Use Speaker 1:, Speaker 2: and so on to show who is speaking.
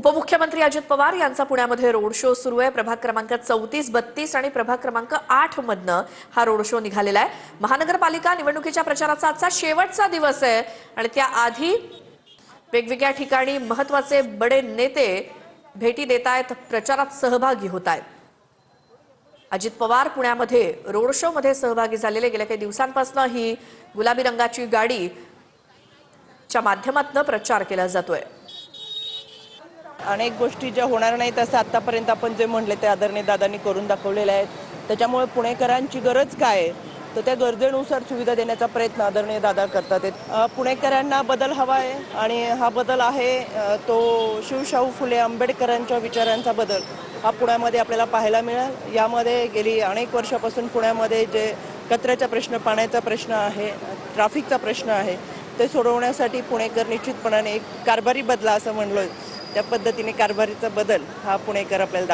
Speaker 1: उपमुख्यमंत्री अजित पवार यांचा पुण्यामध्ये रोड शो सुरू आहे। प्रभाग क्रमांक 34, 32 आणि प्रभाग क्रमांक 8 मधनं हा रोड शो निघालेला आहे। महानगरपालिका निवडणुकीच्या प्रचाराचा आजचा शेवटचा दिवस आहे आणि त्याआधी वेगवेगळ्या ठिकाणी महत्त्वाचे बडे नेते भेटी देत आहेत, प्रचारात सहभागी होत आहेत। अजित पवार पुण्यामध्ये रोड शो मध्ये सहभागी झालेले गेल्या काही दिवसांपासून ही गुलाबी रंगाची गाडी च्या माध्यमातून प्रचार केला जातोय।
Speaker 2: अनेक गोष्टी ज्या होणार नाहीत असं आतापर्यंत आपण जे म्हणले ते आदरणीय दादांनी करून दाखवलेले आहेत। त्याच्यामुळे पुणेकरांची गरज काय आहे तर त्या गरजेनुसार सुविधा देण्याचा प्रयत्न आदरणीय दादा करतात। पुणेकरांना बदल हवा आहे आणि हा बदल आहे तो शिवशाहू फुले आंबेडकरांच्या विचारांचा बदल हा पुण्यामध्ये आपल्याला पाहायला मिळेल। यामध्ये गेली अनेक वर्षापासून पुण्यामध्ये जे कचऱ्याचा प्रश्न, पाण्याचा प्रश्न आहे, ट्रॅफिकचा प्रश्न आहे ते सोडवण्यासाठी पुणेकर निश्चितपणाने एक कारभारी बदला असं म्हणलोय त्या पद्धतीने कारभारीचा बदल हा पुणेकर आपल्याला